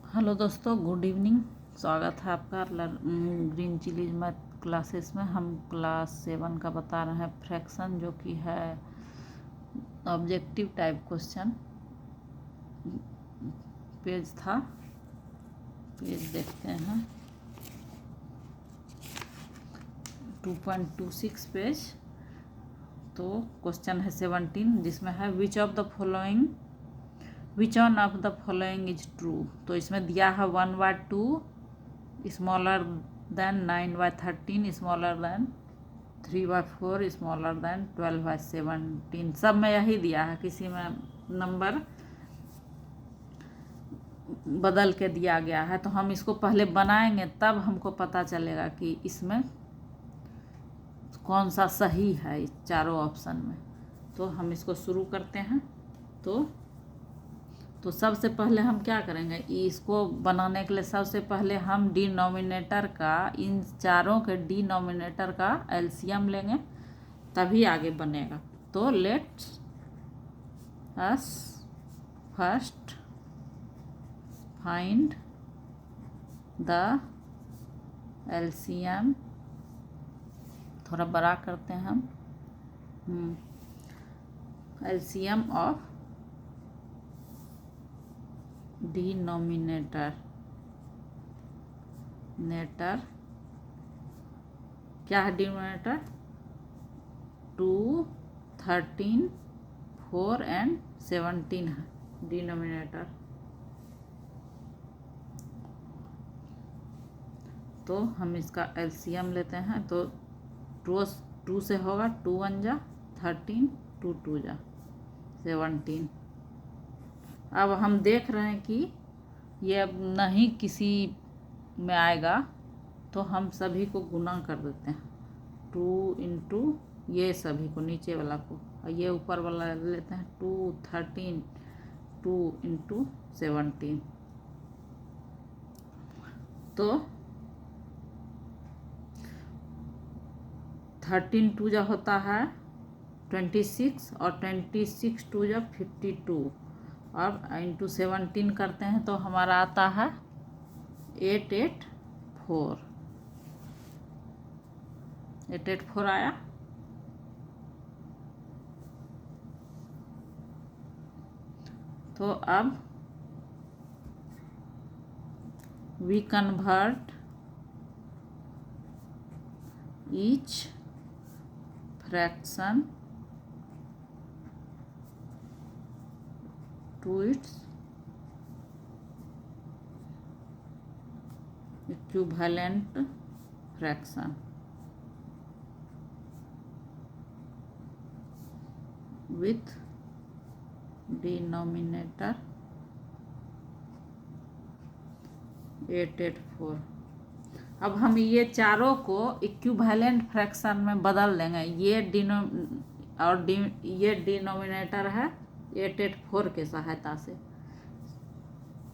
Hello दोस्तों, good evening. स्वागत है आपका ग्रीन चिलीज मैथ क्लासेस में। हम क्लास 7 का बता रहे हैं फ्रैक्शन, जो कि है ऑब्जेक्टिव टाइप क्वेश्चन। पेज देखते हैं 2.26 पेज। तो क्वेश्चन है 17, जिसमें है which one of the following is true. तो इसमें दिया है 1/2 smaller than 9/13 smaller than 3/4 smaller than 12/17। सब में यही दिया है, किसी में नंबर बदल के दिया गया है। तो हम इसको पहले बनाएंगे, तब हमको पता चलेगा कि इसमें कौन सा सही है इस चारों ऑप्शन में। तो हम इसको शुरू करते हैं। तो सबसे पहले हम क्या करेंगे, इसको बनाने के लिए सबसे पहले हम डिनोमिनेटर का, इन चारों के डिनोमिनेटर का एलसीएम लेंगे, तभी आगे बनेगा। तो let's us first find the LCM. थोड़ा बड़ा करते हैं हम। एलसीएम ऑफ डिनोमिनेटर क्या है? डिनोमिनेटर 2, 13, 4 एंड 17 है डिनोमिनेटर। तो हम इसका एलसीएम लेते हैं। तो 2 से होगा 2 1 जा 13, 2 2 जा 17। अब हम देख रहे हैं कि ये अब नहीं किसी में आएगा, तो हम सभी को गुना कर देते हैं। 2 इंटू ये सभी को, नीचे वाला को, और ये ऊपर वाला लेते हैं 2 13, 2 इंटू 17। तो 13 2 जा होता है 26, और 26 2 जा 52, और इंटू 17 करते हैं तो हमारा आता है 884। 884 आया। तो अब we convert each fraction to its equivalent fraction with denominator 884। अब हम ये चारों को इक्विवेलेंट फ्रैक्शन में बदल देंगे। ये ये डिनोमिनेटर है 884 के सहायता से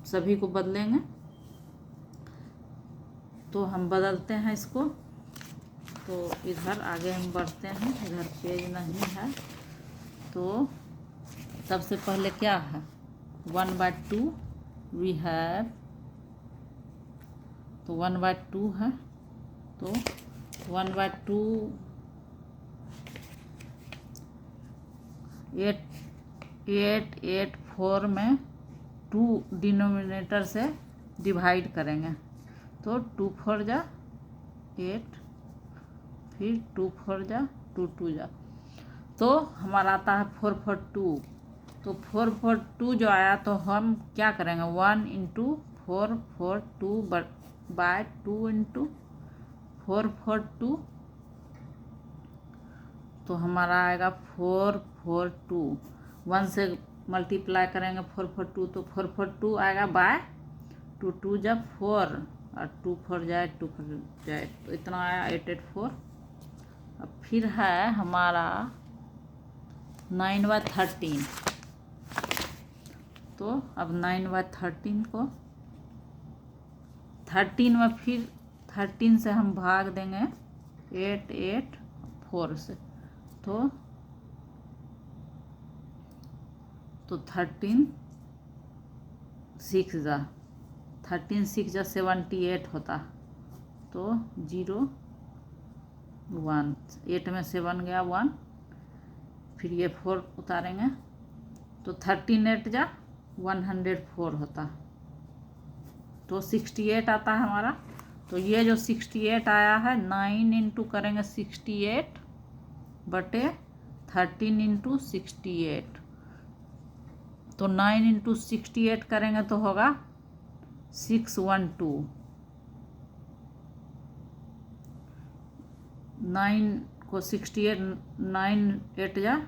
सभी को बदलेंगे। तो हम बदलते हैं इसको। तो इधर आगे हम बढ़ते हैं, इधर पेज नहीं है। तो सबसे पहले क्या है, 1/2 वी हैव। तो 1/2 है। तो 1/2 884 में 2 डिनोमिनेटर से डिवाइड करेंगे। तो 2 4 जा 8, फिर 2 4 जा 2 2 जा, तो हमारा आता है 442। तो 442 जो आया, तो हम क्या करेंगे, 1 इंटू 442/2 इंटू 442। तो हमारा आएगा 442। 1 से मल्टीप्लाई करेंगे 442, तो 442 आएगा बाय 2 2 जब 4, और 2 4 जाए 2 4 जाए, तो इतना आया 884। अब फिर है हमारा 9/13। तो अब 9/13 को 13 में, फिर 13 से हम भाग देंगे 884 से। तो 13 6 जा 13 6 जा 78 होता, तो 0 1, 8 में 7 गया 1, फिर ये 4 उतारेंगे तो 13 8 जा 104 होता, तो 68 आता है हमारा। तो ये जो 68 आया है 9 इंटू करेंगे 68 बटे 13 इंटू 68, तो 9 इंटू 68 करेंगे तो होगा 612। 9 को 68, 9 8 जा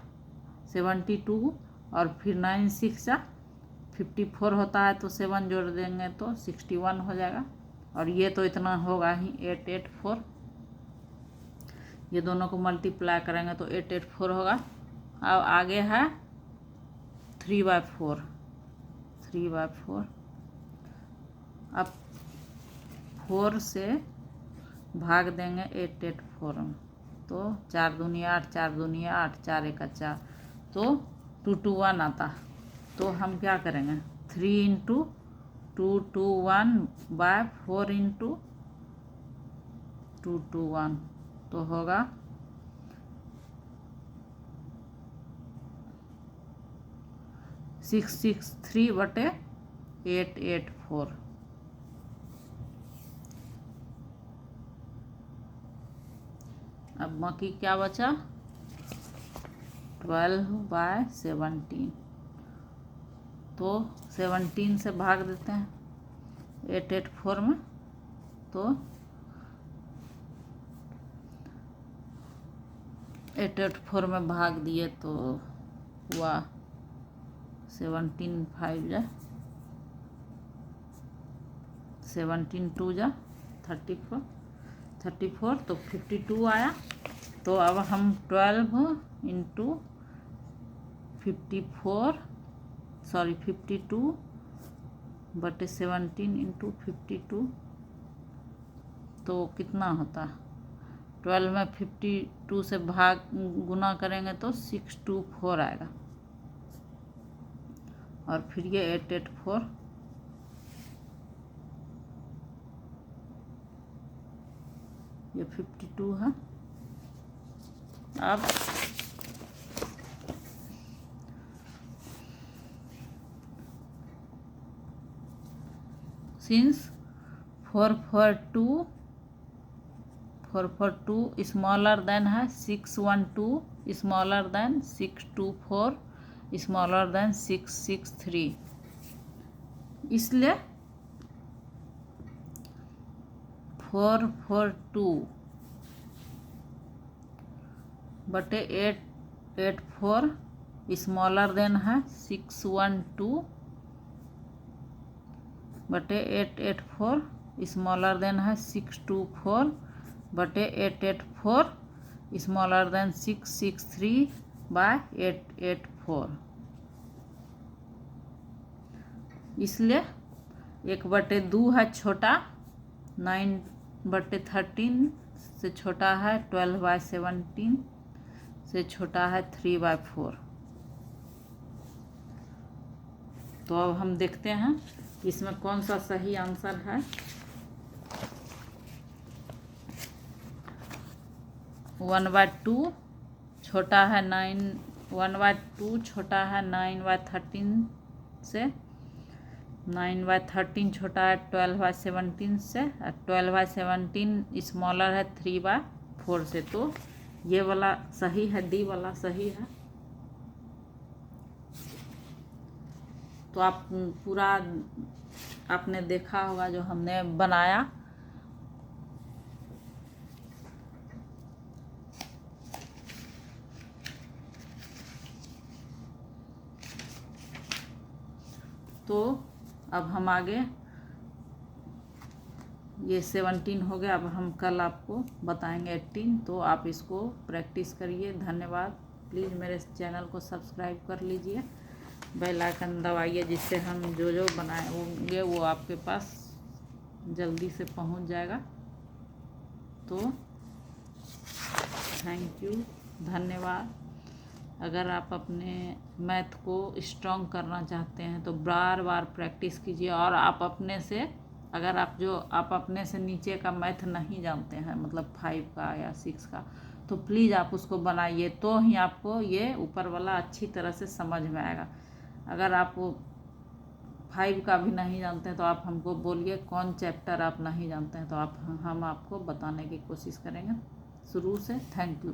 72 और फिर 9 6 जा 54 होता है, तो 7 जोड़ देंगे तो 61 हो जाएगा। और ये तो इतना होगा ही 884, ये दोनों को मल्टीप्लाई करेंगे तो 884 होगा। अब आगे है 3/4, 3/4। अब 4 से भाग देंगे 884 में, तो 4 दूनी 8, 4 दूनी 8, 4 1 4, तो 221 आता। तो हम क्या करेंगे 3 इंटू 221/4 इंटू 221, तो होगा 663 बटे 884। अब बाकी क्या बचा 12/17, तो 17 से भाग देते हैं 884 में, तो 884 में भाग दिए तो हुआ 17 5 जा 17 2 जा 34, तो 52 आया। तो अब हम 12 इंटू 52 बटे 17 इंटू 52, तो कितना होता 12 में 52 से भाग गुना करेंगे तो 624 आएगा, और फिर ये 884, ये 52 है। अब सिंस 442 स्मॉलर देन है 612, स्मॉलर देन 624, स्मॉलर देन 663, इसलिए 442 बटे 884 स्मॉलर देन है 612 बटे 884 स्मॉलर देन है 624 बटे 884 स्मॉलर देन 663/884, इसलिए 1/2 है छोटा, 9/13 से छोटा है, 12/17 से छोटा है 3/4। तो अब हम देखते हैं इसमें कौन सा सही आंसर है। 1/2 छोटा है 9, 1/2 छोटा है 9/13 से, 9/13 छोटा है 12/17 से, और 12/17 स्मॉलर है 3/4 से, तो ये वाला सही है, डी वाला सही है। तो आप पूरा आपने देखा होगा जो हमने बनाया, तो अब हम आगे, ये 17 हो गया, अब हम कल आपको बताएंगे 18, तो आप इसको प्रैक्टिस करिए। धन्यवाद। प्लीज़ मेरे चैनल को सब्सक्राइब कर लीजिए, बेल आइकन दबाइए, जिससे हम जो बनाए होंगे वो आपके पास जल्दी से पहुंच जाएगा। तो थैंक यू, धन्यवाद। अगर आप अपने मैथ को स्ट्रॉन्ग करना चाहते हैं तो बार बार प्रैक्टिस कीजिए, और आप अपने से अगर आप अपने से नीचे का मैथ नहीं जानते हैं, मतलब 5 का या 6 का, तो प्लीज़ आप उसको बनाइए, तो ही आपको ये ऊपर वाला अच्छी तरह से समझ में आएगा। अगर आप 5 का भी नहीं जानते हैं तो आप हमको बोलिए कौन चैप्टर आप नहीं जानते हैं, तो हम आपको बताने की कोशिश करेंगे शुरू से। Thank you.